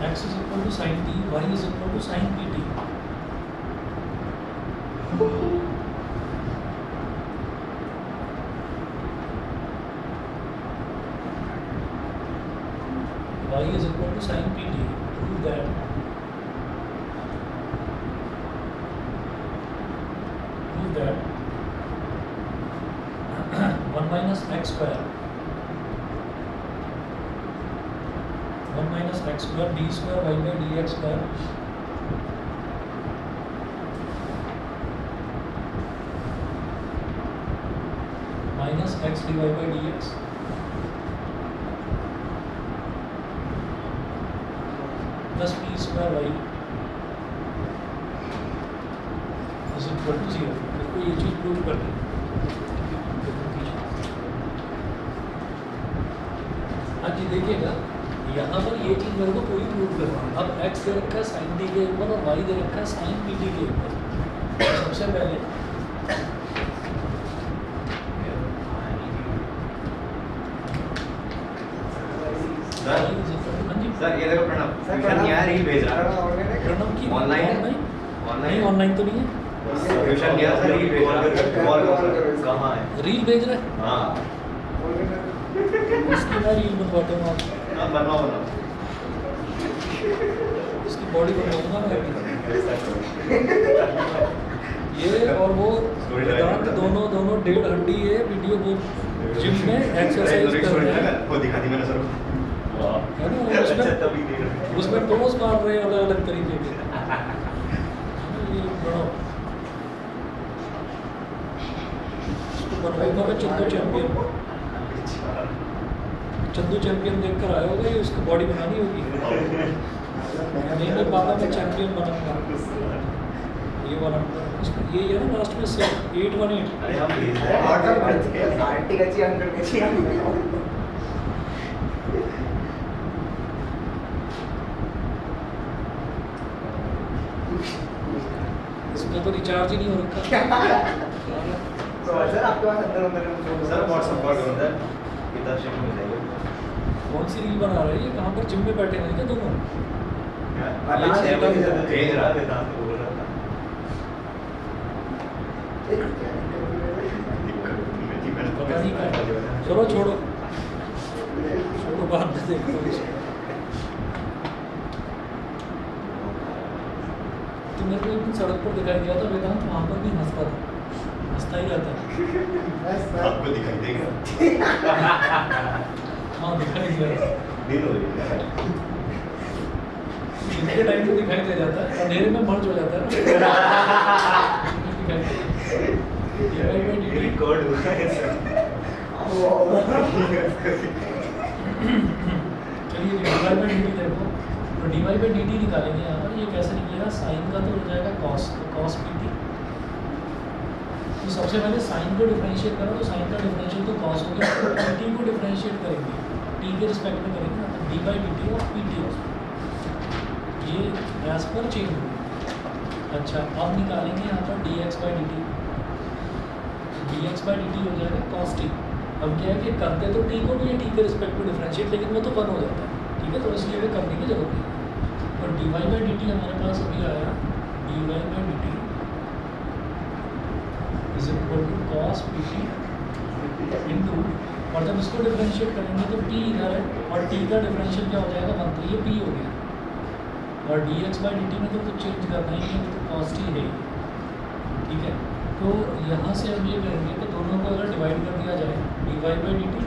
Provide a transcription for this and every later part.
x is equal to sin t, y is equal to sin pt. Y is equal to sin pt. Prove that. Prove that 1 minus x square 1 minus x square d square y by dx square minus x dy by dx plus p square y is equal to 0. इसको ये चीज़ prove कर दें. हाँ जी देखिएगा यहाँ पर ये चीज़ मेरे को कोई प्रूव करना है. अब x दे रखा है साइन डी के ऊपर और y दे रखा है साइन पी डी के ऊपर. सबसे पहले सर ये देखो प्रणव ट्यूशन यहाँ रील भेज रहा है. प्रणव की ऑनलाइन नहीं ऑनलाइन तो नहीं है. ट्यूशन यहाँ से रील भेज रहा है. कहाँ है? रील भेज रहे हैं. हाँ इसकी मैं रील बनवाता हूँ आपको. हाँ, बनवाओ बनवाओ. इसकी बॉडी बनवाऊंगा मैं अभी. ये और वो वेदांत दोनों 1.5 हड्डी है. वीडियो वो जिम में एक्सरसाइज कर रहे हैं. वो दिखा दी मैंने सर. है ना उसमें पोज मार रहे हैं अलग अलग तरीके के. ये बड़ा इसको बनवाऊंगा मैं. चंदू चैंपियन देखकर आया होगा. ये उसकी बॉडी बनानी होगी. नहीं पापा मैं चैंपियन बनूंगा. ये वाला ये है ना लास्ट में 818. अरे हम भेज रहे हैं ऑर्डर बच के आरटी का ची अंदर के ची. इसमें तो रिचार्ज ही नहीं हो रखा. तो सर आपके पास अंदर सर व्हाट्सएप कॉल करो सर. कितना शिफ्ट हो जाएगा. कौन सी रील बना रहे हैं ये? कहाँ पर जिम में बैठे हैं क्या दोनों? भेज रहा वेदांत बोल रहा था. पता नहीं क्या. चलो छोड़ो बाद में देखो. तो मेरे को एक दिन सड़क पर दिखाई दिया था वेदांत. वहाँ पर भी हंसता था. हंसता ही रहता है. आपको दिखाई देगा. हाँ दिखाई दिया. दिन हो गया. इनके टाइम पे दिखाई दे जाता है. अंधेरे में मर्ज हो जाता है ना. रिकॉर्ड हुआ है सर. चलिए डी बाई डी टी देखो. तो डी बाई डी टी निकालेंगे यहाँ पर. ये कैसे निकलेगा? साइन का तो हो जाएगा कॉस. तो कॉस पी टी. तो सबसे पहले साइन को डिफरेंशिएट करो. तो साइन का डिफरेंशियल तो कॉस हो गया. तो पी टी को डिफरेंशिएट करेंगे. टी के रिस्पेक्ट में करेंगे ना. तो डी बाई डी टी और पी टी ये एज पर चेंज होगी. अच्छा अब निकालेंगे यहाँ पर D x by d t. D x by d T हो जाएगा कॉस टी. अब क्या है कि करते तो टी को भी टी के रिस्पेक्ट में डिफरेंशिएट, लेकिन वो तो 1 हो जाता है. ठीक है. तो इसलिए वो करने की जरूरत नहीं. और d y by d t हमारे पास अभी आया. D y by d t is equal to cos p t into. और जब इसको डिफरेंशिएट करेंगे तो टी इधर है और टी का डिफरेंशियल क्या हो जाएगा 1. तो ये पी हो गया. और D x by d T में तो कुछ चेंज करना ही नहीं है. तो कॉस टी है. ठीक है. तो यहाँ से हम ये करेंगे कि दोनों को अगर डिवाइड कर दिया जाए d y by d t.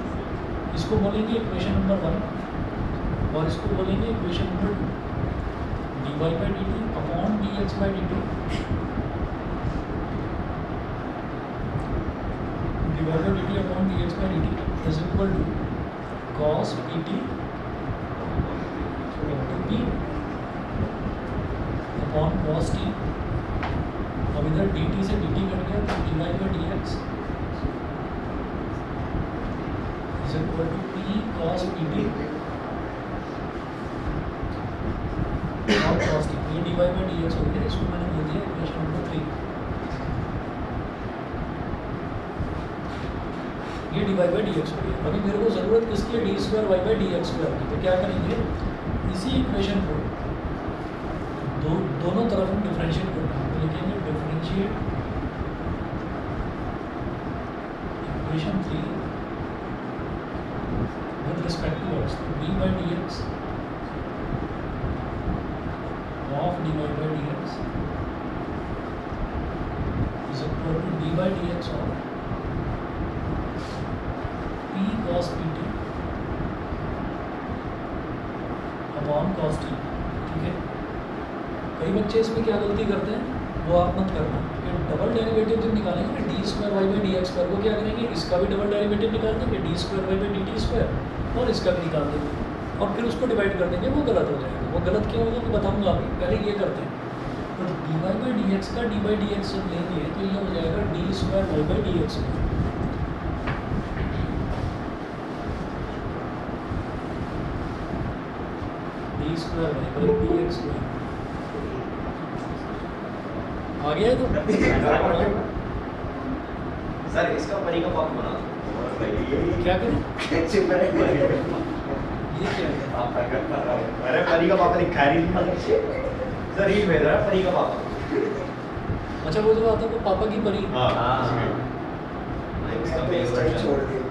इसको बोलेंगे इक्वेशन नंबर 1 और इसको बोलेंगे equation number 2. D y by d t upon d x by d t. D y by d t upon d x by d t is equal to cos p t into p upon cos t. अब इधर d t से d t cut गया. तो d y by d x is equal to p cos p t और cos t. ये d y by d x हो गया. इसको मैंने दे दिया इक्वेशन नंबर 3. ये d y by d x हो गया. अभी मेरे को ज़रूरत किसकी है? D square y by d x square की. तो क्या करेंगे? इसी इक्वेशन इक्वेशन को दोनों तरफ हम डिफरेंशिएट करना है, तो लिखेंगे differentiate equation 3 with respect to x, तो dy by dx of dy by dx is equal to dy by dx of p cos pt upon cos t। ठीक है, कई बच्चे इसमें क्या गलती करते हैं वो आप मत करना। ये डबल डेरिवेटिव जब निकालेंगे ना d square y by d x पर, वो क्या करेंगे इसका भी डबल डेरिवेटिव निकाल देंगे d square y by d t square, और इसका भी निकाल देंगे और फिर उसको डिवाइड कर देंगे, वो गलत हो जाएगा। वो गलत क्यों होगा मैं बताऊँगा अभी, पहले ये करते हैं। तो d y by d x का डी बाई डी एक्स जब लेंगे तो ये हो जाएगा d square y by d x. D square y by d x आ गया है तो सर इसका परी का पाप बना दो। क्या करें, ये क्या है? अरे परी का पापा लिखा है सर, ये भेज रहा है परी का पापा। अच्छा वो जो आता है वो पापा की परी। इसका बेस छोड़ दिया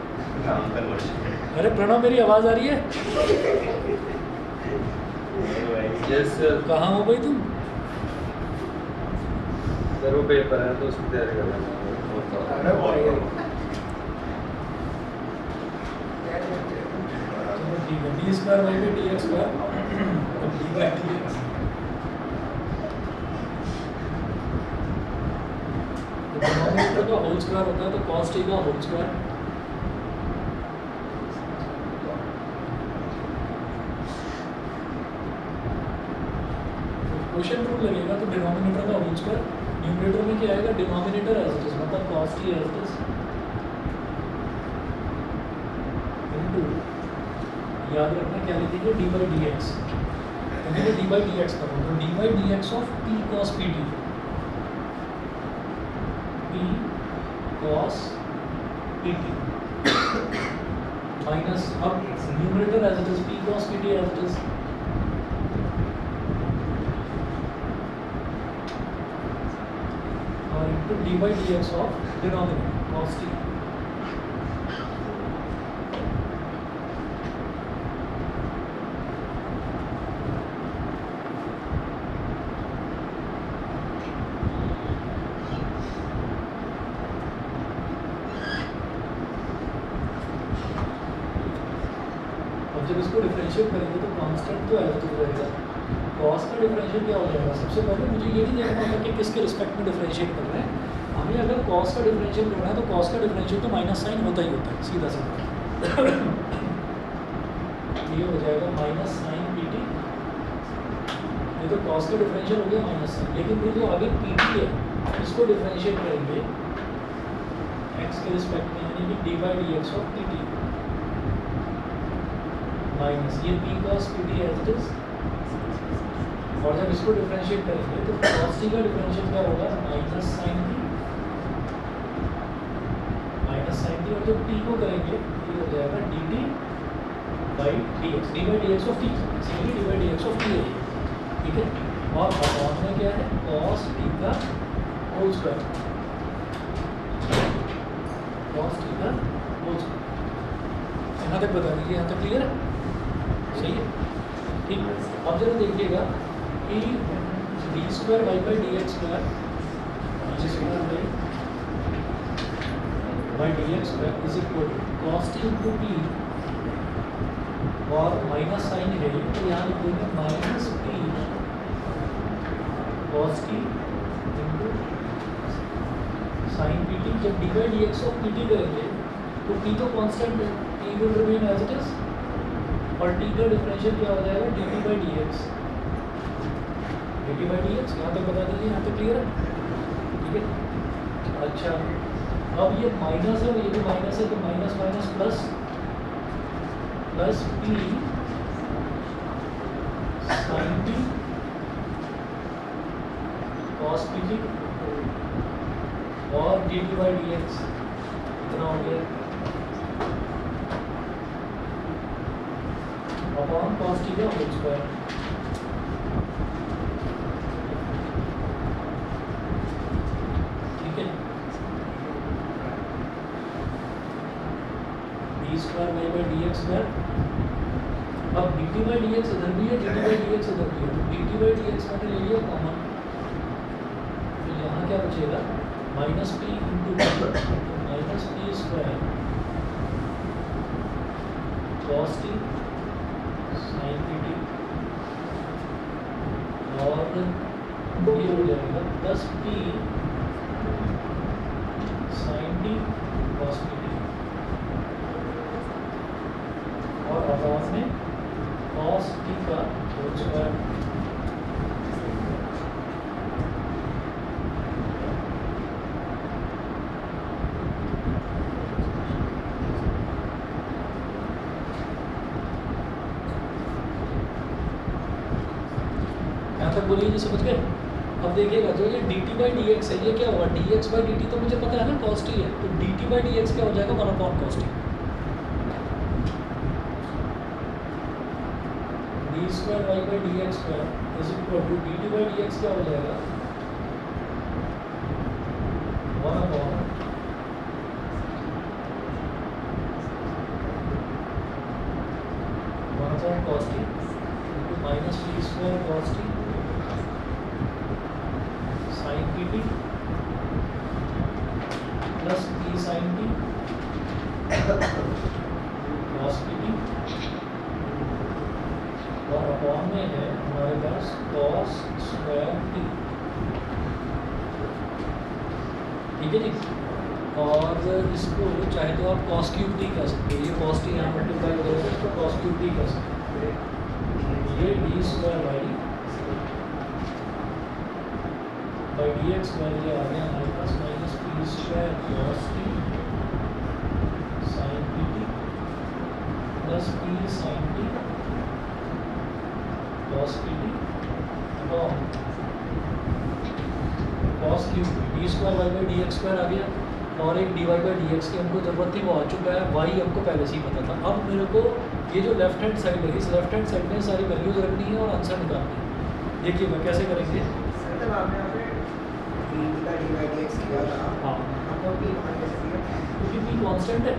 काम कन्वर्शन। अरे प्रणव मेरी आवाज़ आ रही है? Yes sir. कहाँ हो भाई तुम? सर वो पेपर है तो उसकी तैयारी कर रहा हूँ। चलो ठीक है, d square y by d x square d by d x. Denominator का होल स्क्वायर होता है तो cos t का होल स्क्वायर। क्वेश्चन रूल लगेगा तो डिनोमिनेटर का होल स्क्वायर, न्यूमरेटर में क्या आएगा डिनोमिनेटर एज इट इज, मतलब cos t as it is into, याद रखना क्या लिखेंगे डी बाई डी एक्स, क्योंकि डी बाई डी एक्स करो तो d by d x of p cos p t, p cos p t minus, अब numerator as it is p cos p t as it is, और into d by d x of denominator cos t. जब इसको differentiate करेंगे तो constant तो as it is रहेगा। Cos का differentiate क्या हो जाएगा, सबसे पहले मुझे ये नहीं देखना होगा कि किसके रिस्पेक्ट में डिफरेंशिएट कर रहे हैं, हमें अगर कॉस का डिफरेंशिएट करना है तो कॉस का डिफरेंशिएट तो माइनस साइन होता ही होता है, सीधा सीधा। ये हो जाएगा माइनस साइन पी टी, ये तो कॉस का डिफरेंशिएट हो गया माइनस साइन, लेकिन फिर जो आगे पी टी है इसको डिफरेंशिएट करेंगे एक्स के रिस्पेक्ट में, यानी कि d by d x of p t minus ये p cos p t as it is, और जब इसको डिफरेंशिएट करेंगे तो cos t का डिफरेंशिएट क्या होगा माइनस साइन टी, और जब t को करेंगे ये हो जाएगा d t by d x, d by d x of t, इसीलिए d by d x of t है, ठीक है। और अपॉन में क्या है cos t का होल स्क्वायर, cos t का होल स्क्वायर। यहाँ तक बता दीजिए, यहाँ तक क्लियर है? सही है, ठीक। अब जरा देखिएगा कि d square y by d x square, d square by d x square is equal to cos t into p, और माइनस साइन है तो यहाँ लिख देंगे minus p cos t into sine p t. जब d by d x of p t करेंगे तो p तो कॉन्स्टेंट है, p will remain as it is, और टी का डिफरेंशियल क्या हो जाएगा d t by d x, D t by d x. यहाँ तक बता दीजिए, यहाँ तक क्लियर है, ठीक है। अच्छा अब ये माइनस है और ये भी माइनस है, तो minus minus plus, plus p sine p cos p t और d t by d x, इतना हो गया अपॉन cos t का whole square. By d x इधर भी है, d t by d x इधर भी है, तो d t by d x मैंने ले लिया कॉमन, तो यहाँ क्या बचेगा minus p into minus p square cos t sine p t, और ये हो जाएगा plus p sine t cos p t, और अपॉन में कॉस टी का होल स्क्वायर। यहाँ तक बोलिए जी, समझ गए? अब देखिएगा जो ये d t by d x है, ये क्या होगा, d x by d t तो मुझे पता है ना कॉस टी है, तो d t by d x क्या हो जाएगा, 1 cos t, d square y by d x square is equal to d t by d x क्या हो जाएगा 1 cos t into minus t square cos t sin pt plus p sin t cos pt, और upon में है हमारे पास cos square t, ठीक है जी। और इसको चाहे तो आप cos क्यूब टी कह सकते हैं, ये cos टी यहाँ मल्टीप्लाई करोगे इसको cos क्यूब टी कह सकते हैं, ये d square by d x square, ये आ गया हमारे पास minus p square cos t sine p t plus p sine t cos p t, और cos cube d square by d x square आ गया, और एक d y by d x की हमको ज़रूरत थी वो आ चुका है, वाई हमको पहले से ही पता था। अब मेरे को ये जो लेफ्ट हैंड साइड है, इस लेफ्ट हैंड साइड में सारी वैल्यूज रखनी है और आंसर निकालनी है। देखिए मैं कैसे करेंगे, सर जब आपने यहाँ पे डी का डी बाई डी एक्स किया था, हाँ आपको पी वहाँ कैसे दिया? क्योंकि पी कांस्टेंट है,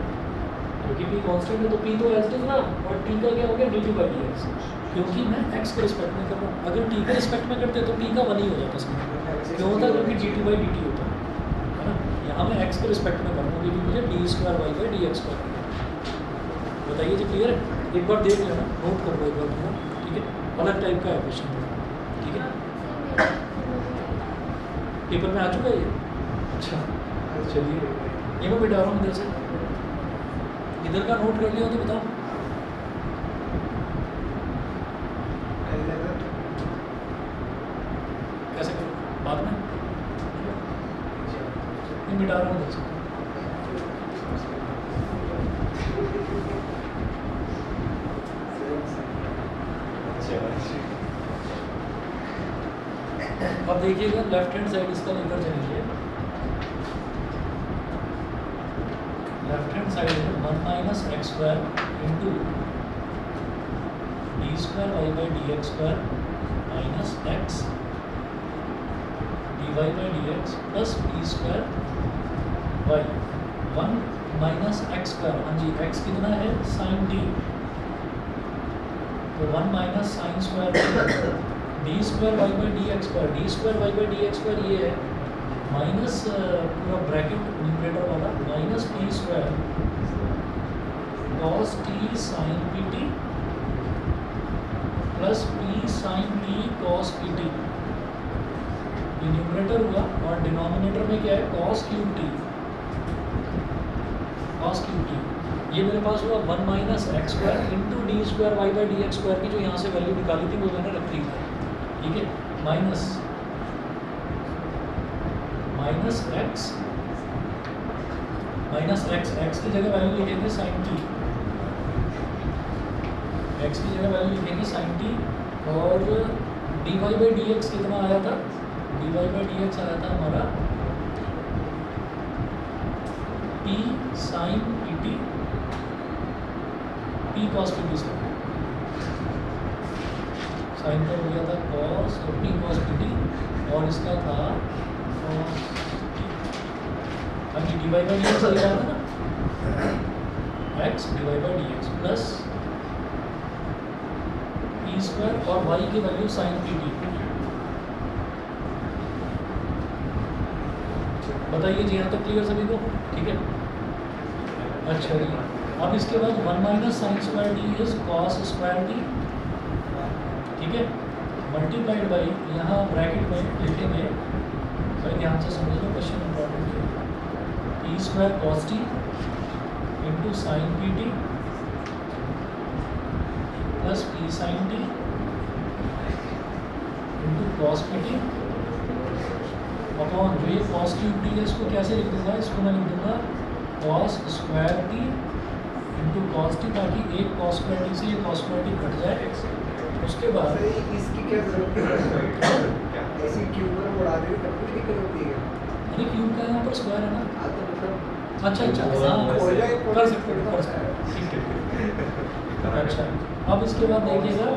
क्योंकि पी कांस्टेंट है तो पी तो एज इट इज ना, और टी का क्या हो गया D t by d x, क्योंकि मैं एक्स के रिस्पेक्ट में कर रहा हूँ। अगर टी के रिस्पेक्ट में करते तो टी का 1 ही हो जाता इसमें, क्यों होता, क्योंकि D t by d T होता है ना। यहाँ मैं एक्स के रिस्पेक्ट में कर रहा हूँ, क्योंकि मुझे d square y by d x square, बताइए जी क्लियर है? एक बार देख लेना, नोट कर लो एक बार पूरा, ठीक है? अलग टाइप का है क्वेश्चन, ठीक है? पेपर में आ चुका है ये? अच्छा चलिए, ये मैं बिठा रहा हूँ इधर से, इधर का नोट कर लिया तो बताओ। कैसे करो बाद में, मैं बिठा रहा हूँ इधर से। अब देखिएगा लेफ्ट हैंड साइड इसका लेकर चलेंगे, लेफ्ट हैंड साइड है 1 minus x square into d square y by d x square minus x d y by d x plus p square y, 1 minus x square, हाँ जी x कितना है sine d, तो 1 minus sine square d square y by d x square, d square y by d x square ये है, minus पूरा bracket numerator वाला minus p square cos t sine p t plus p sine t cos p t, ये numerator हुआ, और denominator में क्या है cos cube t, cos cube t, ये मेरे पास हुआ 1 minus x square into d square y by d x square की जो यहाँ से वैल्यू निकाली थी वो मैंने रख ली है, ठीक है? माइनस एक्स की जगह वैल्यू लिखेंगे साइन टी, एक्स की जगह वैल्यू लिखेंगे साइन टी, और d y by d x कितना आया था, d y by d x आया था हमारा p sine p t, p cos p t से साइन का हो गया था कॉस और पी कॉस पी टी, और इसका था कॉस टी, अभी d y by d x लिखा था ना, x d y by d x plus square और वाई की वैल्यू साइन पी टी। बताइए जी, यहाँ तक क्लियर सभी को? ठीक है, अच्छा जी। अब इसके बाद 1 minus sine square T is cos square T, ठीक है, मल्टीप्लाइड बाई, यहाँ ब्रैकेट में लिखेंगे, भाई ध्यान से समझ लो, क्वेश्चन इंपॉर्टेंट है, p square cos t into sine p t plus p sine t into cos p t upon जो ये कॉस क्यूब टी है, इसको कैसे लिख दूंगा, इसको मैं लिख दूंगा cos square T into cos T, ताकि एक कॉस स्क्वायर टी से ये कॉस स्क्वायर टी कट जाए। उसके बाद इसकी क्या जरूरत है? ऐसी क्यूब पर उड़ा दे तब भी दिक्कत होती है। अरे क्यूब का यहाँ पर स्क्वायर है ना, हाँ तो मतलब अच्छा अच्छा, हाँ हो जाए कर सकते हो, कर सकते हो, ठीक है। अच्छा, अब इसके बाद देखिएगा,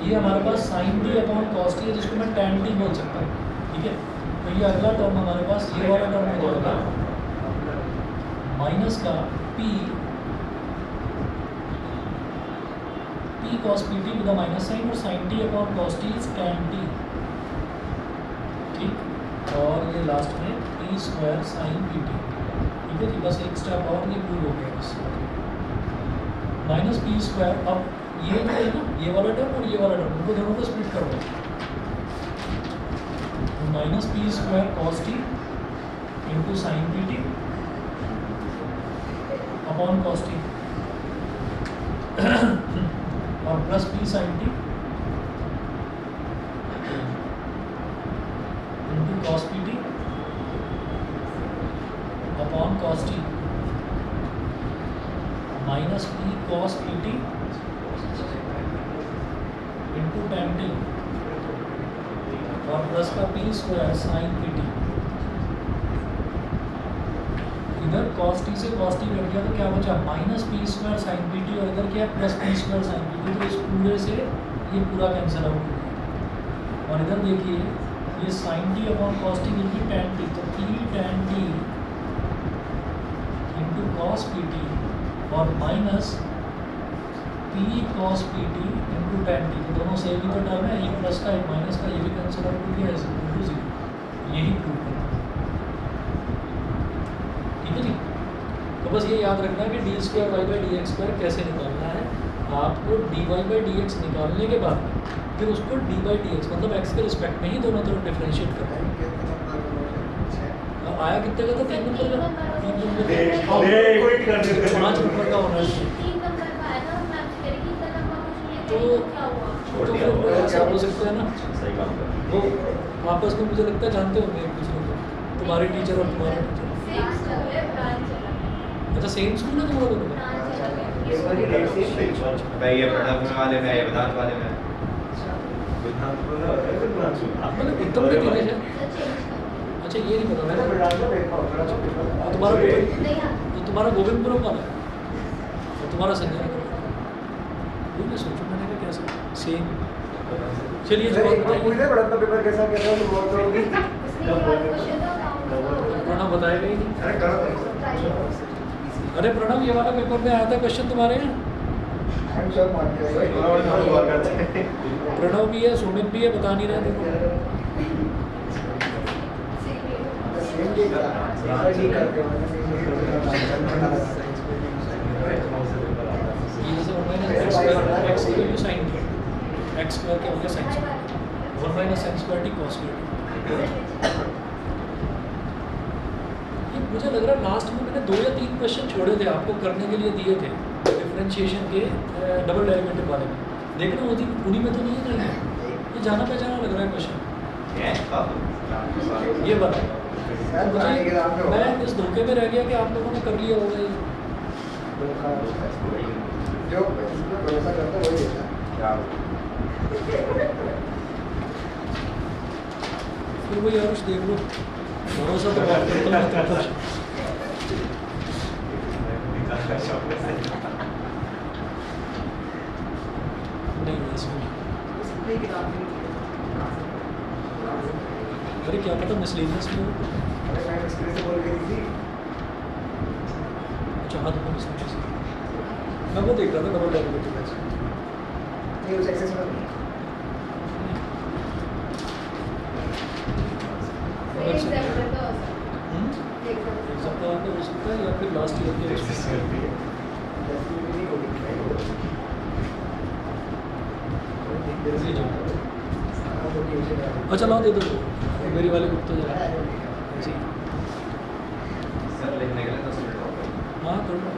ये हमारे पास sine t upon cos t है, जिसको मैं टैन टी बोल सकता हूँ, ठीक है। तो ये अगला टर्म हमारे पास ये वाला टर्म हो जाएगा माइनस का p cos p t with minus sine, और sine t upon cos t is tan t, ठीक। और ये लास्ट में p square sine p t, ठीक है जी। बस एक स्टेप और ये प्रूव हो गया बस, माइनस पी स्क्वायर। अब ये जो है ना, ये वाला टर्म और ये वाला टर्म, उनको दोनों को स्प्लिट कर दो, minus p square cos t into sine p t upon cos t और plus p sine t into cos p t upon cos t minus p cos p t into tan t और plus का p square sine p t. इधर cos t से cos t cut गया तो क्या बचा, minus p square sine p t, और इधर क्या plus p square sine p T. तो इस पूरे से ये पूरा कैंसिल आउट हो गया। और इधर देखिए, ये sine t upon cos t will be tan t, तो p tan t into cos p t और minus p cos p t into tan t. तो दोनों सेम ही तो टर्म है, एक प्लस का एक माइनस का, ये भी कैंसिल आउट हो गया, इज इक्वल टू 0। यही प्रूव करना, ठीक है जी। तो बस ये याद रखना है कि d square y by d x square कैसे निकालना है। आपको d y by d x निकालने के बाद फिर उसको डी बाई डी एक्स मतलब एक्स के रिस्पेक्ट में ही दोनों तरफ डिफ्रेंशिएट करना है। अब आया कितने का था, 3 नंबर का, 3 नंबर का, 5 नंबर का होना चाहिए। तो फिर ऐसा हो सकता है ना, सही काम कर वो आपस में मुझे लगता है जानते होंगे एक दूसरे को, तुम्हारे टीचर और तुम्हारे टीचर। अच्छा, सेम स्कूल है तुम्हारा दोनों का? मैं ये प्रणव वाले में, ये वेदांत वाले में। मतलब उत्तम के कॉलेज है। अच्छा, ये नहीं पता मैं। तुम्हारा गोविंदपुरम वाला है और तुम्हारा संजय नगर। मैं सोचूं मैंने कहा कैसा सेम। चलिए जवाब बताइए। पेपर कैसा कैसा प्रणव बताएगा ही नहीं। अरे करो अरे प्रणव, ये वाला पेपर में आया था क्वेश्चन तुम्हारे यहाँ? प्रणव भी है, सुमित भी है, बता नहीं रहे थे। एक्स की value sine t, x square की value sine square, 1 minus sine square t cos square t. ये मुझे लग रहा है लास्ट में मैंने 2 या 3 क्वेश्चन छोड़े थे आपको करने के लिए दिए थे डिफरेंशिएशन के, डबल डेरिवेटिव वाले में। देखना होती उन्हीं में तो नहीं है कहीं, ये जाना पहचाना लग रहा है क्वेश्चन ये वाला। तो मुझे मैं इस धोखे में रह गया कि आप लोगों ने कर लिया होगा ये। जो भरोसा करता है वही होता है। फिर वही यार देख लो, भरोसा तो बात करता हूँ। नहीं इसमें अरे क्या पता मिसलीनियस में हो। अरे मैं इसके से बोल गई थी। अच्छा हाँ, तो मिसलीनियस मैं वो देख रहा था डबल डेरिवेटिव। नहीं उस एक्सेस में अलग से एग्जाम में तो हो सकता हम्म? है एग्जाम एक सप्ताह का हो सकता है या फिर लास्ट ईयर के जी जी अच्छा लाओ दे दो मेरी वाले बुक तो जरा जी सर लिखने के लिए 10 मिनट और हाँ कर लो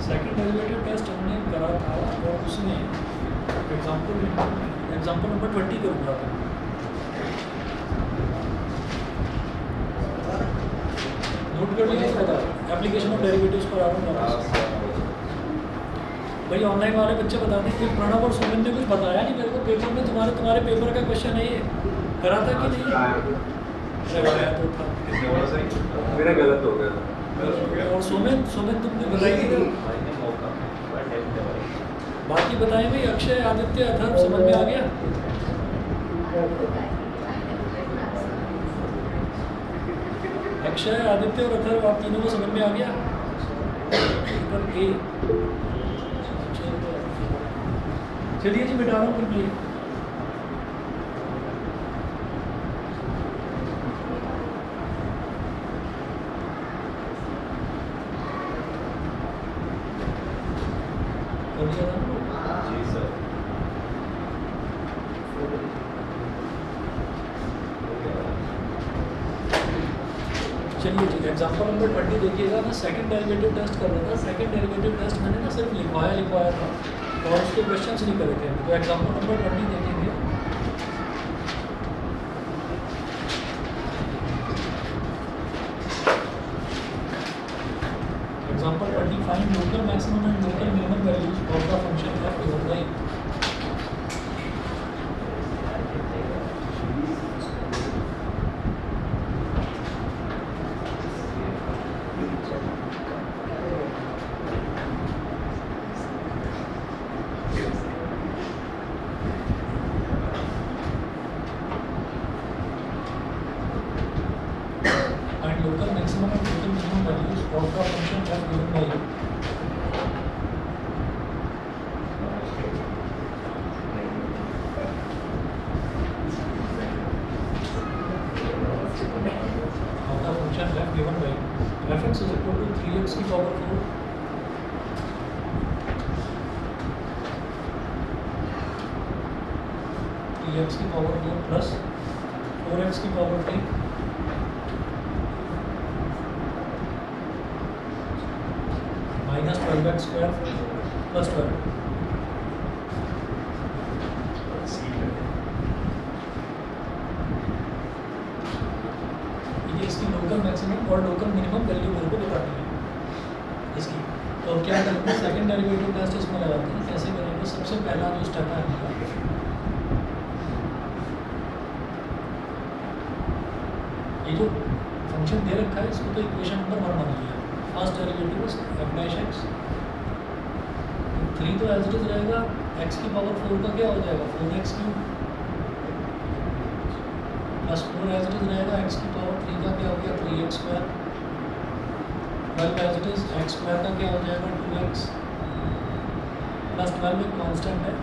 सेकंड डेरिवेटिव टेस्ट हमने करा था और उसमें एग्जाम्पल नंबर 20 करूँगा नोट कर लिया पता एप्लीकेशन ऑफ डेरिवेटिव्स पर आ रहा हूँ भाई ऑनलाइन वाले बच्चे बताते हैं कि प्रणव और सुमन ने कुछ बताया नहीं मेरे को पेपर में तुम्हारे पेपर का क्वेश्चन है ये करा था कि नहीं लगाया तो था कितने बोला सही मेरा गलत हो गया था। और सुमन तुमने बताई थी भाई ने मौका बट टेस्ट भाई बाकी बताए भाई अक्षय आदित्य अथर्व समझ में आ गया अक्षय आदित्य और अथर्व आप तीनों को समझ में आ गया पेपर ए चलिए जी बिठा रहा हूँ कंप्लीट कर दिया था जी सर चलिए जी एग्जाम्पल नंबर 20 देखिएगा मैं सेकंड डेरिवेटिव टेस्ट कर रहा था सेकंड डेरिवेटिव टेस्ट मैंने ना सिर्फ लिखवाया था और उसके क्वेश्चंस नहीं करे थे तो एग्जाम्पल नंबर 20 देखेंगे example 20 find local maximum and local minimum values of the function f given by and local maximum and local minimum values of the function f given by u. Of the function f given by u. Fx is equal to 3x की power 4 3x की power 2 plus 4x की power 3 minus 12x square plus 12 ये इसकी local maximum और local minimum value मेरे को बतानी है इसकी तो अब क्या करेंगे सेकंड डेरिवेटिव टेस्ट इसमें लगाते हैं कैसे करेंगे सबसे पहला जो स्टेप है हमारा ये जो फंक्शन दे रखा है इसको तो इक्वेशन नंबर 1 मान लिया first derivative f dash x 3 तो एज इट इज रहेगा x की पावर 4 का क्या हो जाएगा 4x cube plus 4 as it is रहेगा x की पावर 3 का क्या हो गया 3x square 12 as it is x square का क्या हो जाएगा 2x प्लस 12 एक कांस्टेंट है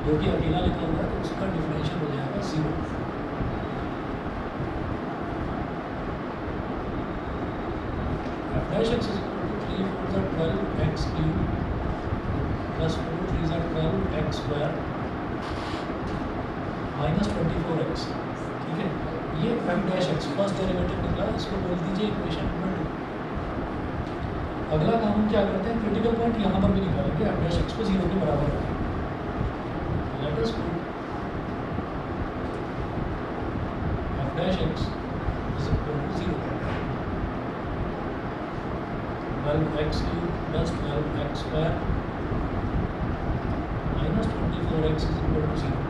जो कि अकेला लिखा हुआ है तो उसका डिफरेंशियल हो जाएगा 0 f dash x is equal to 3 4 are 12 x cube plus 4 3 are 12 x square minus 24x ठीक है ये f dash x first derivative निकला इसको बोल दीजिए इक्वेशन नंबर 2 अगला काम हम क्या करते हैं क्रिटिकल पॉइंट यहाँ पर भी निकालेंगे f dash x को 0 के बराबर रखेंगे understood f dash x is equal to 0. 12x cube plus 12x square minus 24x is equal to 0.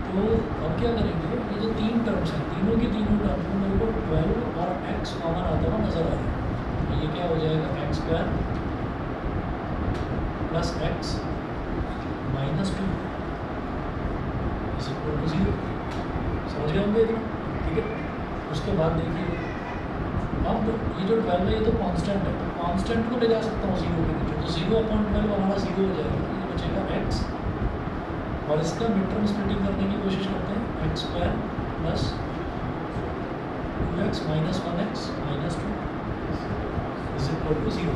तो अब क्या करेंगे, ये जो तीन टर्म्स हैं तीनों की तीनों टर्म को मेरे को 12 और x कॉमन आता हुआ नजर आ रहा है। तो ये क्या हो जाएगा, x square plus x minus 2 is equal to 0। समझ गए होंगे इतना, ठीक है। उसके बाद देखिए अब ये जो 12 है ये तो कांस्टेंट है, तो कांस्टेंट को ले जा सकता हूँ 0 के नीचे, तो 0/12 हमारा 0 हो जाएगा, ये बचेगा x और इसका मिड टर्म स्प्लिटिंग करने की कोशिश करते हैं, x square plus 2x minus 1x minus 2 is equal to 0।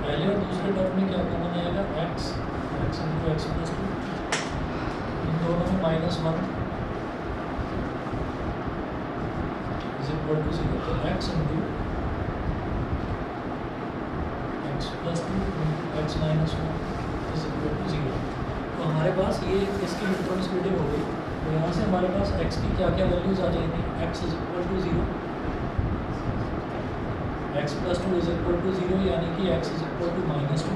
पहले और दूसरे टर्म में क्या कॉमन आएगा, x इंटू एक्स प्लस 2, इन दोनों में माइनस 1 इज इक्वल टू 0। तो x into x plus 2 x minus 1 is equal to 0। तो हमारे पास ये इसकी मिड टर्म स्प्लिटिंग हो गई। तो यहाँ से हमारे पास x की क्या क्या वैल्यूज आ जाएंगी, x is equal to 0, x plus 2 is equal to 0 यानी कि x is equal to minus 2,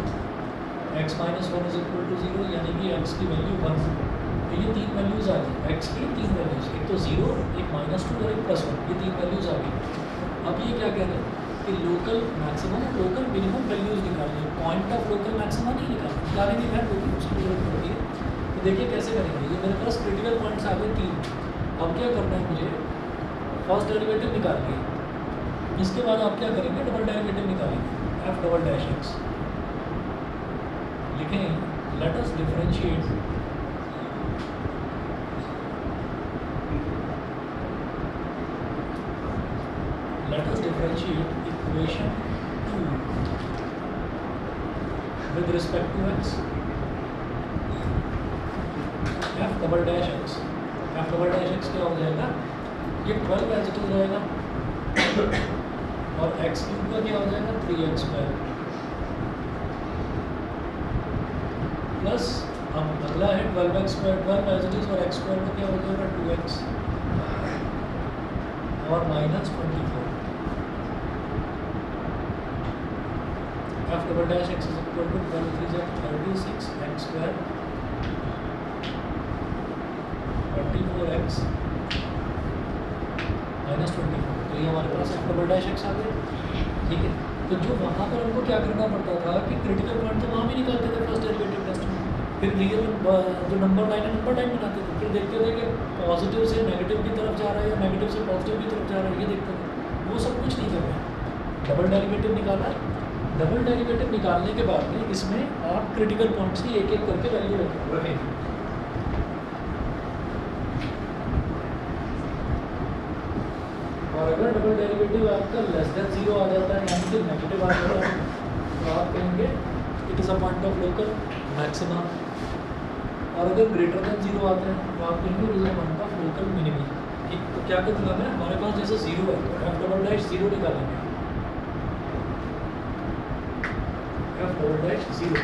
x minus 1 is equal to 0 यानी कि x की वैल्यू 1। तो ये तीन वैल्यूज आ गई, x की तीन वैल्यूज, एक तो 0, एक माइनस 2 और एक प्लस 1, ये तीन वैल्यूज आ गई। अब ये क्या कह रहे हैं कि लोकल मैक्सिमम और लोकल मिनिमम वैल्यूज निकालनी है, पॉइंट ऑफ लोकल मैक्सिमम नहीं निकालेंगे खैर क्योंकि उसकी जरूरत पड़ती है। तो देखिए कैसे करेंगे, ये मेरे पास क्रिटिकल पॉइंट्स आ गए 3। अब क्या करना है मुझे, फर्स्ट डेरिवेटिव निकालिए, इसके बाद आप क्या करेंगे, डबल डेरिवेटिव निकालेंगे, f डबल डैश x लिखें, let us differentiate equation 2 with respect to x, f double dash x क्या हो जाएगा, ये 12 एज इट इज रहेगा और x क्यूब का क्या हो जाएगा 3x स्क्वायर प्लस अब अगला है 12x square, 12 as it is और x स्क्वायर का क्या हो जाएगा 2x और minus 24। f double dash x is equal to 12 3 36 x square 24x minus 24। तो ये हमारे पास f डबल डैश x आ गया, ठीक है। तो जो वहाँ पर हमको क्या करना पड़ता था कि क्रिटिकल पॉइंट तो वहाँ भी निकालते थे फर्स्ट डेरिवेटिव टेस्ट में, फिर रियल जो नंबर लाइन है नंबर लाइन बनाते थे, फिर देखते थे कि पॉजिटिव से नेगेटिव की तरफ जा रहा है या नेगेटिव से पॉजिटिव की तरफ जा रहा है, ये देखते थे। वो सब कुछ नहीं कर रहे, डबल डेरिवेटिव निकाला। डबल डेरिवेटिव निकालने के बाद में इसमें आप क्रिटिकल पॉइंट्स की एक एक करके वैल्यू रखें। और अगर डबल डेरिवेटिव आपका लेस देन 0 आ जाता है यानी कि नेगेटिव आ जाता है, तो आप कहेंगे it is a point of local maxima. और अगर ग्रेटर देन 0 आता है तो आप कहेंगे it is a point of local minimum. ठीक, तो क्या करना है, हमारे पास जैसे 0 है तो f डबल डैश 0 निकालेंगे, f डबल डैश 0,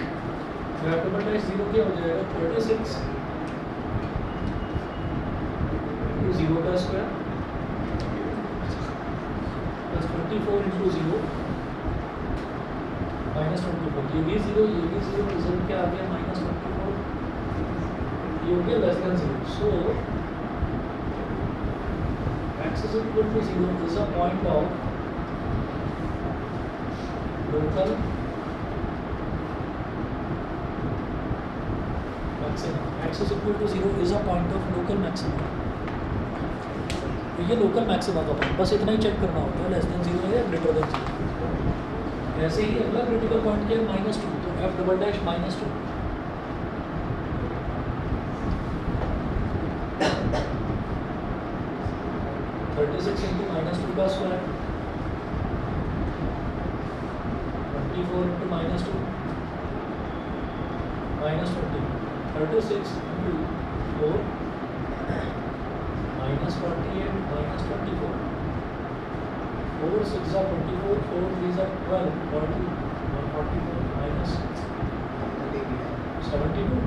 तो f डबल डैश 0 क्या हो जाएगा 36 इंटू 0 का स्क्वायर प्लस 24 इंटू 0 माइनस 24। ये भी 0 रिजल्ट क्या आ गया माइनस 24, ये हो गया less than 0। So x is equal to 0 is a point of local maximum. X is equal to 0 is a point of local maximum. ये लोकल मैक्सिमा का point, बस इतना ही चेक करना होता है, लेस देन 0 है या ग्रेटर देन 0। ऐसे ही अगला क्रिटिकल पॉइंट क्या है -2, तो f डबल डैश -2 36 इंटू -2 का square 24 into -2 -20, 36 into 4 -48 -24, 4 6 are 24, 4 3 are 12, 40, 144 minus 72,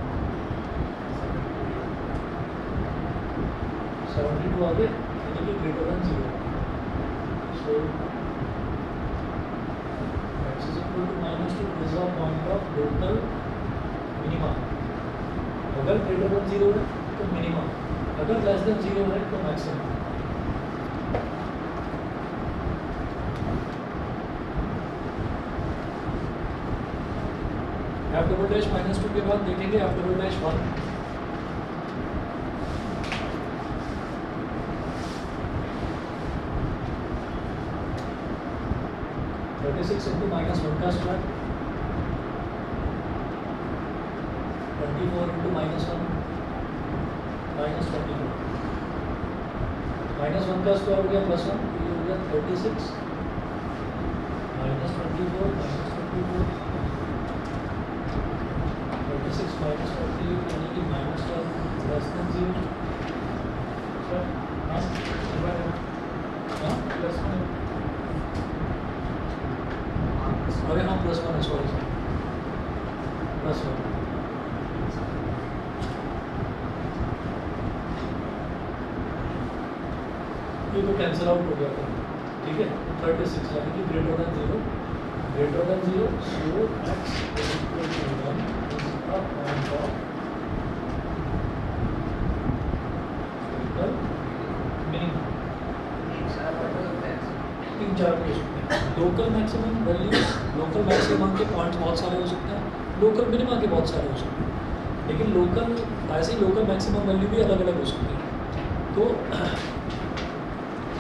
72 आ गए, यानी कि greater than 0. So x is equal to -2 is a point of local minima. अगर ग्रेटर देन 0 है तो मिनिमम, अगर लेस देन 0 है तो मैक्सिमम. f डबल डैश -2 के बाद देखेंगे f डबल डैश 1. (36 into -1 का स्क्वायर, 24 into -1 -24, -1 का स्क्वायर हो गया +1, ये हो गया 36 -24 -24, 36 -48 यानी कि -12 लेस देन 0. सर हाँ +1, अरे हाँ +1 है, सॉरी +1. ये तो कैंसिल आउट हो गया था, ठीक है. 36 यानी कि greater than 0, greater than 0, so x is equal to 1 is a point of local minimum. 3-4 हो सकते हैं. Local maximum values, local maximum के पॉइंट्स बहुत सारे हो सकते हैं, लोकल मिनिमा के बहुत सारे हो सकते हैं, लेकिन लोकल ऐसे ही लोकल मैक्सिमम वैल्यू भी अलग अलग हो सकती है. तो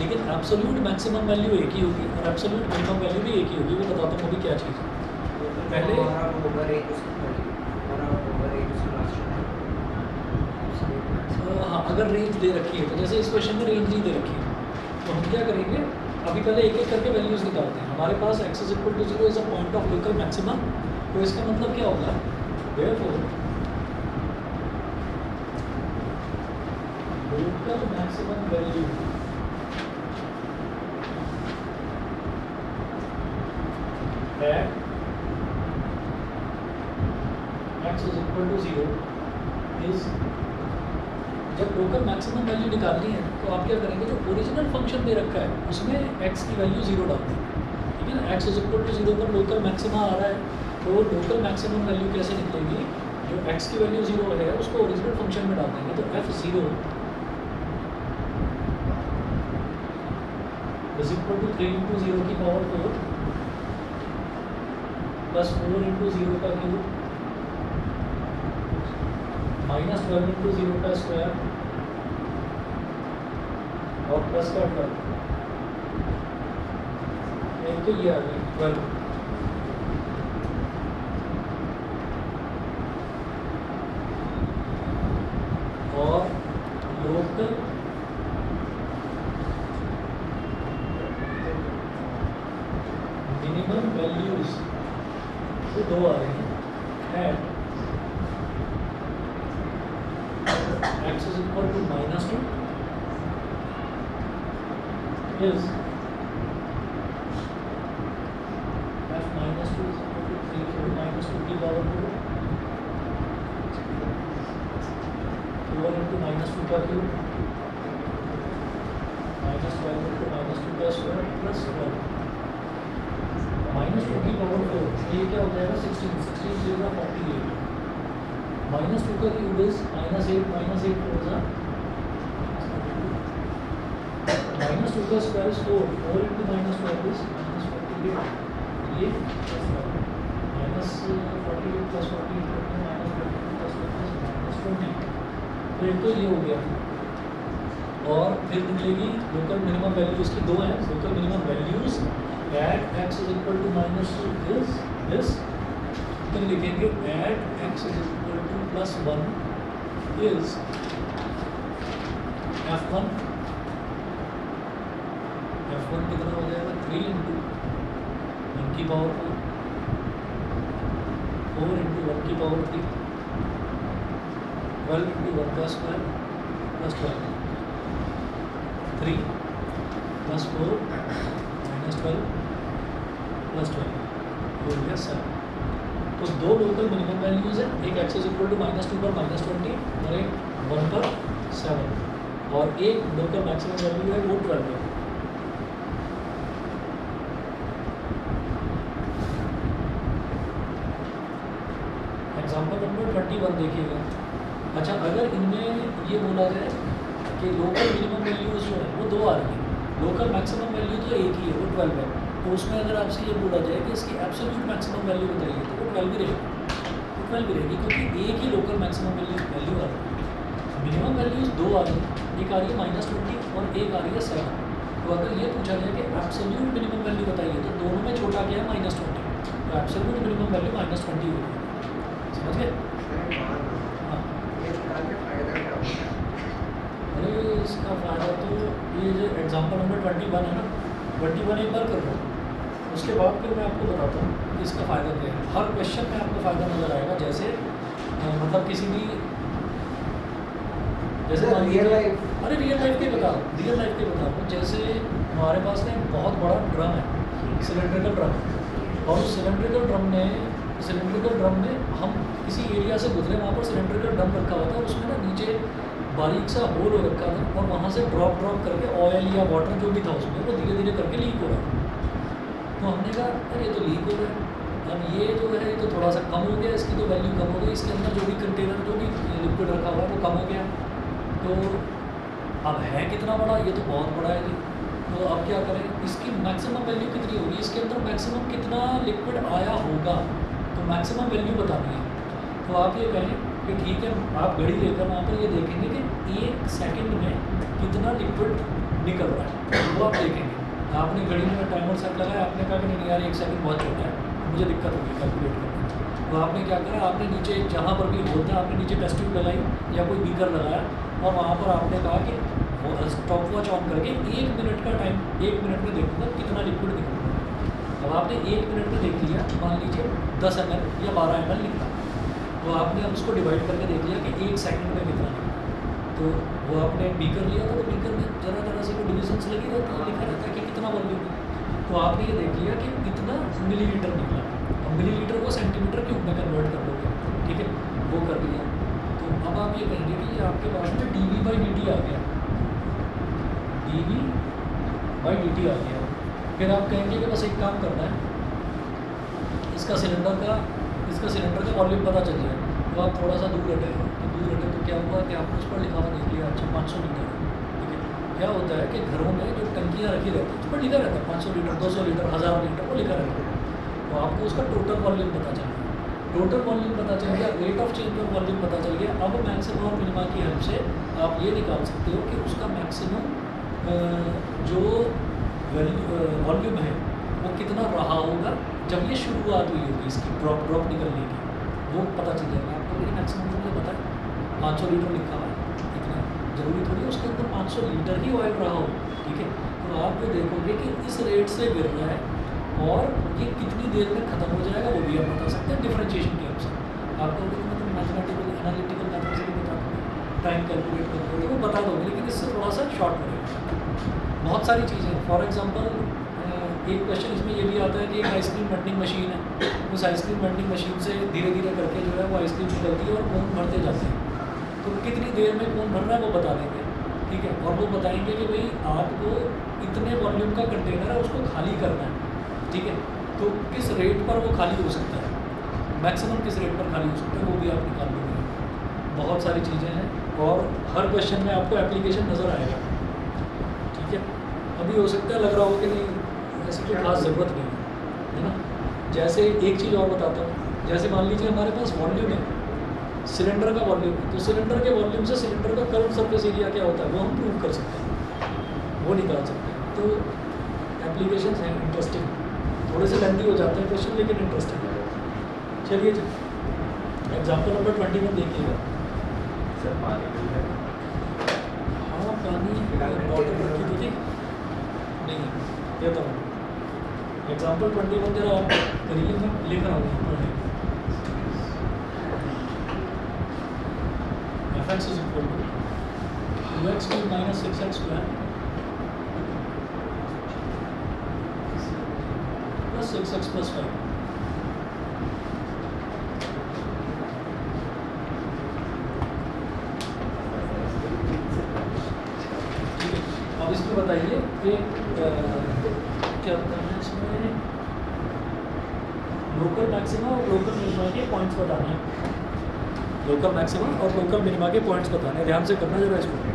लेकिन एब्सोल्यूट मैक्सिमम वैल्यू एक ही होगी और एब्सोल्यूट मिनिमम वैल्यू भी एक ही होगी. वो बताता हूँ अभी क्या चीज़ है. पहले हाँ, अगर रेंज दे रखी है तो जैसे इस क्वेश्चन में रेंज नहीं दे रखी है तो हम क्या करेंगे, अभी पहले एक एक करके वैल्यूज निकालते हैं. हमारे पास x is equal to 0 is a point of local maximum. तो इसका मतलब क्या होगा, therefore local maximum value at x is equal to 0 is, जब लोकल मैक्सिमम वैल्यू निकालनी है तो आप क्या करेंगे, जो ओरिजिनल फंक्शन दे रखा है उसमें x की वैल्यू 0 डाल दें. ठीक है ना, x is equal to 0 पर लोकल मैक्सिमा आ रहा है तो लोकल मैक्सिमम वैल्यू कैसे निकलेगी, जो x की वैल्यू 0 है उसको ओरिजिनल फंक्शन में डाल देंगे. तो f0 is equal to 3 into 0 की पावर 4 प्लस 4 into 0 का क्यूब माइनस 12 into 0 का स्क्वायर और प्लस का 12. एक तो ये आ गई 12. और लोकल मिनिमम वैल्यूज तो 2 आ रही हैं eight x is equal to -2 is f -2 is equal to 3 -2 की पावर 4 into -2 का क्यूब -12 into -2 का स्क्वायर प्लस 12 -2 की पावर 4. ये क्या हो जाएगा 16 0 48 -2 का क्यूब इज -8 4 जा -2 का स्क्वायर इज 4 into -12 इज -48. ये -48 plus 48 -20. तो एक तो ये हो गया. और फिर निकलेगी लोकल मिनिमम वैल्यूज की 2 हैं. Local minimum values at x is equal to -2 is this. फिर लिखेंगे at x is equal to +1 is f1. f1 कितना हो जाएगा 3 into 1 की पावर 4 4 इंटू 1 की पावर 3, 12 इंटू 1 का square plus 12, 3 plus 4 minus 12 plus 12 हो गया 7। तो दो लोकल मिनिमम वैल्यूज़ है, एक x इज इक्वल टू -2 पर -20 और एक 1 पर 7, और एक लोकल मैक्सिमम वैल्यू है वो 12 है। एग्जाम्पल नंबर 21 देखिएगा। अच्छा, अगर इनमें ये बोला जाए कि लोकल मिनिमम वैल्यूज़ जो है वो दो आ रही है, लोकल मैक्सिमम वैल्यू तो एक ही है वो 12 है, तो उसमें अगर आपसे ये बोला जाए कि इसकी एब्सोल्यूट मैक्सिमम वैल्यू बताइए तो वो 12 भी रहेगी, वो 12 भी रहेगी, क्योंकि एक ही लोकल मैक्सिमम वैल्यू आ रही है। मिनिमम वैल्यूज़ दो आ रही है, एक आ रही है -20 और एक आ रही है 7। तो अगर ये पूछा जाए कि एब्सोल्यूट मिनिमम वैल्यू बताइए तो दोनों में छोटा क्या है -20, तो एब्सोल्यूट मिनिमम वैल्यू -20 होगी। समझ गए? हाँ, ये निकाल के फायदा क्या होगा? अरे इसका फ़ायदा तो ये जो एग्जाम्पल नंबर 21 है ना, 21 एक बार कर लो, उसके बाद फिर मैं आपको बताता हूँ कि इसका फ़ायदा क्या है। हर क्वेश्चन में आपको फ़ायदा नज़र आएगा, जैसे मतलब किसी भी जैसे मान रियल लीजिए, लाइफ। अरे रियल लाइफ के बता रहा हूँ, रियल लाइफ के बता रहा हूँ। जैसे हमारे पास ना एक बहुत बड़ा ड्रम है, सिलेंड्रिकल ड्रम, और उस सिलेंड्रिकल ड्रम में हम किसी एरिया से गुजरे, वहाँ पर सिलेंड्रिकल ड्रम रखा हुआ था, उसमें ना नीचे बारीक सा होल हो रखा था, और वहाँ से ड्रॉप करके ऑयल या वाटर जो भी था उसमें वो धीरे धीरे करके लीक हो रहा था। तो हमने कहा अरे ये तो लीक हो रहा है, अब ये जो है ये तो थोड़ा सा कम हो गया, इसकी तो वैल्यू कम हो गई, इसके अंदर जो भी कंटेनर जो भी लिक्विड रखा हुआ है वो कम हो गया। तो अब है कितना बड़ा, ये तो बहुत बड़ा है जी, तो अब क्या करें, इसकी मैक्सिमम वैल्यू कितनी होगी, इसके अंदर मैक्सिमम कितना लिक्विड आया होगा, तो मैक्सिमम वैल्यू बतानी है। तो आप ये कहें कि ठीक है, आप घड़ी लेकर वहाँ पर ये देखेंगे कि 1 सेकंड में कितना लिक्विड निकल रहा है, वो आप देखेंगे। आपने घड़ी में टाइमर सेट लगाया, आपने कहा कि नहीं यार 1 सेकंड बहुत छोटा है, मुझे दिक्कत होगी कैलकुलेट करने में। तो आपने क्या करा, आपने नीचे जहाँ पर भी होल था आपने नीचे टेस्ट ट्यूब लगाई या कोई बीकर लगाया, और वहाँ पर आपने कहा कि स्टॉप वॉच ऑन करके 1 मिनट का टाइम, 1 मिनट में देखूँगा कितना लिक्विड निकलूँगा। अब आपने 1 मिनट में देख लिया, मान लीजिए 10 ml या 12 ml निकला, तो आपने अब उसको डिवाइड करके देख लिया कि 1 सेकंड में कितना निकला। तो वो आपने बीकर लिया था, तो बीकर में जरा से कोई डिविजन्स लगी रहती है, लिखा रहता है कि कितना वॉल्यूम है। तो आपने ये देख लिया कि कितना मिलीलीटर निकला। अब मिलीलीटर को सेंटीमीटर क्यूब में कन्वर्ट कर लोगे, ठीक है, वो कर लिया। तो अब आप ये कहेंगे कि ये आपके पास में dV/dt आ गया, dV/dt आ गया। फिर आप कहेंगे कि बस एक काम करना है, इसका सिलेंडर का वॉल्यूम पता चल जाए। तो आप थोड़ा सा दूर हटे, तो क्या हुआ कि आपने उस पर लिखा हुआ देख लिया, अच्छा 500 लीटर, ठीक है। क्या होता है कि घरों में जो टंकियाँ रखी रहती हैं उस पर लिखा रहता है 500 लीटर, 200 लीटर, 1000 लीटर, वो लिखा रहता है। तो आपको उसका टोटल वॉल्यूम पता चल गया, rate of change of volume पता चल गया। अब मैक्सिमम और मिनिमा की हेल्प से आप ये निकाल सकते हो कि उसका मैक्सिमम जो वॉल्यूम है वो कितना रहा होगा जब ये शुरुआत हुई होगी इसकी ड्रॉप निकलने की, वो पता चल जाएगा आपको। लेकिन मैक्सिमम मुझे पता है 500 लीटर लिखा हुआ है, इतना ज़रूरी थोड़ी है उसके अंदर 500 लीटर ही ऑयल रहा हो, ठीक है। तो आप ये देखोगे कि इस रेट से गिर रहा है और ये कितनी देर में ख़त्म हो जाएगा, वो भी आप बता सकते हैं डिफरेंशिएशन के अनुसार। आपको मतलब मैथमेटिकल एनालिटिकल मेथड से भी बता दोगे, टाइम कैलकुलेट करके वो बता दोगे, लेकिन इससे थोड़ा सा शॉर्ट पड़ेगा। बहुत सारी चीज़ें, फॉर एग्जांपल एक क्वेश्चन इसमें ये भी आता है कि एक आइसक्रीम वेंडिंग मशीन है, उस आइसक्रीम वेंडिंग मशीन से धीरे धीरे करके जो है वो आइसक्रीम निकलती है और कोन भरते जाते हैं। तो कितनी देर में कोन भर रहा है वो बता देंगे, ठीक है। और वो बताएंगे कि भाई आपको इतने वॉल्यूम का कंटेनर है उसको खाली करना है, ठीक है। तो किस रेट पर वो खाली हो सकता है, मैक्सिमम किस रेट पर खाली हो सकता है, वो भी आप निकाल लोगे। बहुत सारी चीज़ें हैं और हर क्वेश्चन में आपको एप्लीकेशन नज़र आएगा, ठीक है। अभी हो सकता है लग रहा हो कि नहीं ऐसी कोई खास ज़रूरत नहीं है ना। जैसे एक चीज़ और बताता हूँ, जैसे मान लीजिए हमारे पास वॉल्यूम है, सिलेंडर का वॉल्यूम है, तो सिलेंडर के वॉल्यूम से सिलेंडर का करंट सरफेस एरिया क्या होता है वो हम प्रूव कर सकते हैं, वो निकाल सकते हैं। तो एप्लीकेशन हैं इंटरेस्टिंग, थोड़े से लेंथी हो जाते हैं क्वेश्चन लेकिन इंटरेस्टिंग है। चलिए एग्जाम्पल नंबर 21 देखिएगा। सर पानी मिल है। हाँ पानी बॉटल रखी थी नहीं देता हूँ। एग्जाम्पल 21 जरा आप करिए, मैं लिख रहा हूँ यहाँ पर। F x is equal to 2x cube minus 6x square plus 6x plus 5। अब इसमें बताइए कि क्या होता है इसमें लोकल मैक्सिमा और लोकल मिनिमा के पॉइंट्स बताने हैं। लोकल मैक्सिमा और लोकल मिनिमा के पॉइंट्स बताने हैं, ध्यान से करना जरा इसको।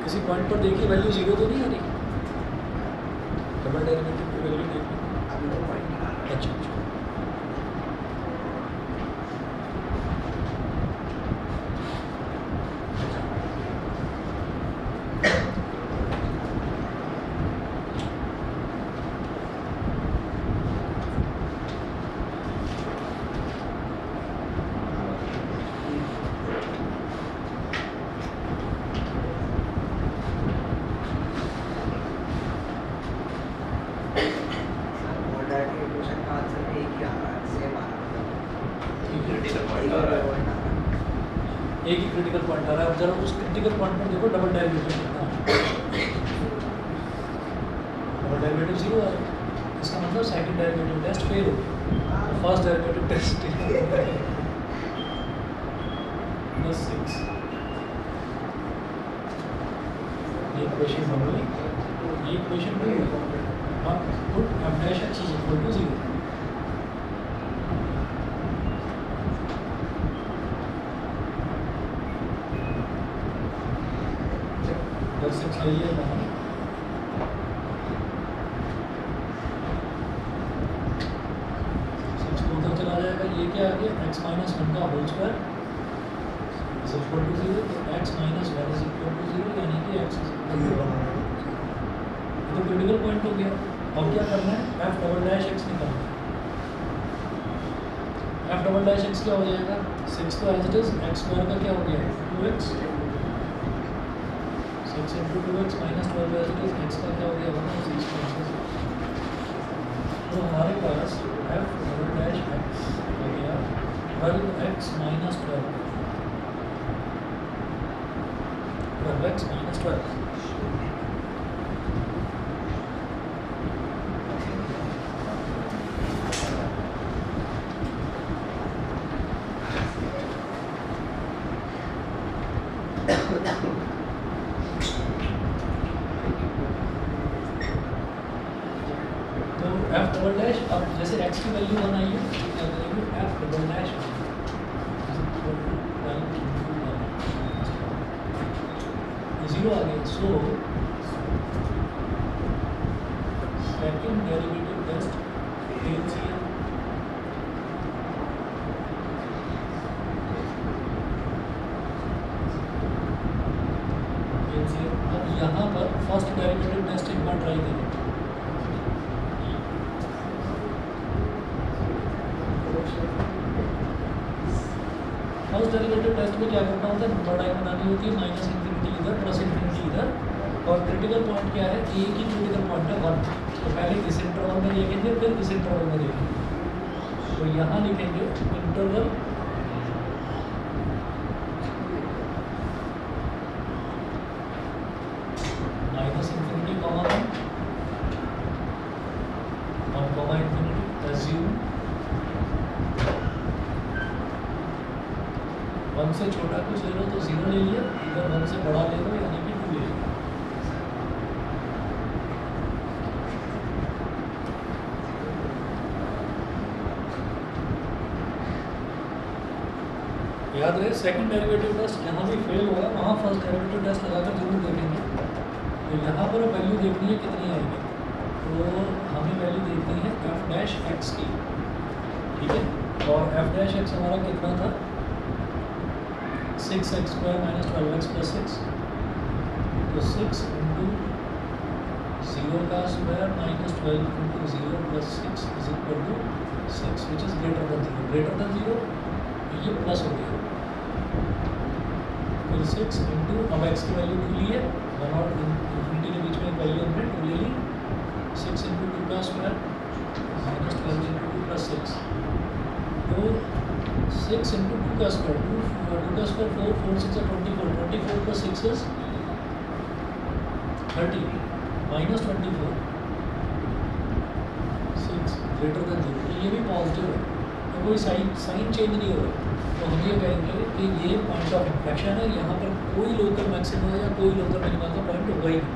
किसी पॉइंट पर देखिए वैल्यू जीरो तो नहीं आ रही, डबल डेरिवेटिव की वैल्यू देखिए। अच्छा अच्छा एक ही क्रिटिकल पॉइंट आ रहा है। अब जरा उस क्रिटिकल पॉइंट पर देखो डबल डेरिवेटिव कितना है। डबल डेरिवेटिव जीरो आ रहा है, इसका मतलब सेकंड डेरिवेटिव टेस्ट फेल हो गया, फर्स्ट डेरिवेटिव टेस्ट प्लस 6 ये इक्वेशन बन गई, ये इक्वेशन बन गई। अब put f dash x is equal to 0। ये बाहर उधर चला जाएगा, ये क्या आ गया x माइनस 1 का whole square is equal to 0। तो x minus 1 is equal to 0 यानी कि x इज इक्वल टू 1। तो क्रिटिकल पॉइंट हो गया। अब क्या करना है, f डबल डैश x निकालना है। f डबल डैश x क्या हो जाएगा, 6 तो as it is, x square का क्या हो गया 2x, 6 into 2x minus 12 as it is, x का क्या हो गया 1/6। तो हमारे पास f डबल डैश x हो गया 12x minus 12, 12x minus 12। f double dash, अब जैसे x की वैल्यू 1 आई है, क्या करेंगे f डबल डैश जीरो आ गया। So second derivative test fails here. अब यहाँ पर फर्स्ट डेरिवेटिव टेस्ट एक बार ट्राई करें। फर्स्ट डेरिवेटिव टेस्ट में क्या करना होता है, नंबर लाइन बनानी होती है, माइनस इन्फिनिटी इधर प्लस इन्फिनिटी इधर, और क्रिटिकल पॉइंट क्या है, एक ही क्रिटिकल पॉइंट है 1। तो पहले इस इंटरवल में देखेंगे, फिर इस इंटरवल में देखेंगे। तो यहाँ लिखेंगे interval minus infinity comma 1 comma infinity, assume 1 से छोटा कुछ ले लो तो 0 ले लिया, इधर 1 से बड़ा ले लो यानी कि 2 ले लिया। याद रहे सेकंड डेरिवेटिव टेस्ट यहाँ भी फेल होगा, वहाँ फर्स्ट डेरिवेटिव टेस्ट लगाकर जरूर देखेंगे। तो यहाँ पर वैल्यू देखनी है कितनी आएगी, तो हमें वैल्यू देखनी है एफ डैश एक्स की, ठीक है। और एफ डैश एक्स हमारा कितना था, 6x² माइनस 12x प्लस 6। तो 6 इंटू 0 का square minus 12 into 0 plus 6 is equal to 6 which is greater than 0। Greater than 0 ये प्लस हो गया, फिर 6 इंटू, अब x की वैल्यू 2 ली है, 1 और इन्फिनिटी के बीच में वैल्यू हमने 2 ले ली, 6 इंटू 2 का स्क्वायर माइनस 12 इंटू 2 प्लस 6। तो 6 इंटू 2 का स्क्वायर, 2 का स्क्वायर 4, 4 6 है 24, 24 plus 6 is 30 minus 24, 6 greater than 0। तो ये भी पॉजिटिव है, तो कोई साइन चेंज नहीं हो रहा। तो हम ये कहेंगे कि ये पॉइंट ऑफ इन्फ्लेक्शन है, यहाँ पर कोई लोकल मैक्सिमम या कोई लोकल मिनिमम का पॉइंट होगा ही नहीं,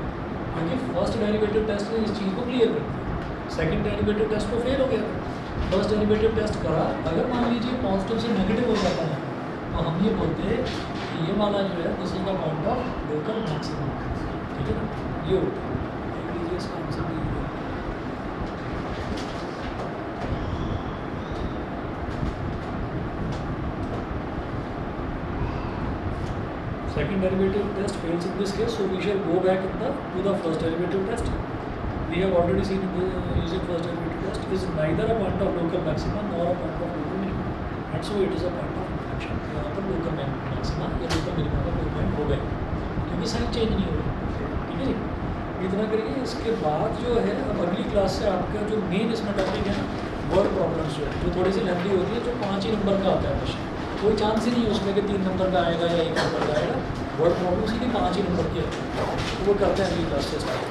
क्योंकि फर्स्ट डेरिवेटिव टेस्ट ने इस चीज़ को क्लियर कर दिया। सेकंड डेरिवेटिव टेस्ट तो फेल हो गया था, फर्स्ट डेरिवेटिव टेस्ट करा, अगर मान लीजिए पॉजिटिव से नेगेटिव हो जाता है तो हम ये बोलते हैं कि ये वाला जो है this is the point of local maximum, ठीक है ना। ये होता है, देख लीजिए इसका आंसर भी ये है। Second derivative test fails in this case, so we shall go back to the first derivative test. We have already seen in the using first derivative test is neither a point of local maximum nor a point of local minimum, and so it is a point of inflection. यहाँ पर local maximum या local minimum का कोई point हो गया, क्योंकि sign change नहीं हो रहा, ठीक है जी। इतना करिए, इसके बाद जो है अब अगली क्लास से आपका जो मेन इसमें टॉपिक है ना, वर्ड प्रॉब्लम्स जो थोड़ी सी लेंथी होती है, जो 5 ही नंबर का आता है क्वेश्चन, कोई चांस ही नहीं है उसमें कि 3 नंबर का आएगा या 1 नंबर का आएगा। वर्ड प्रॉब्लम सीधे 5 ही नंबर की है, तो वो करते हैं अगली क्लास से स्टार्ट।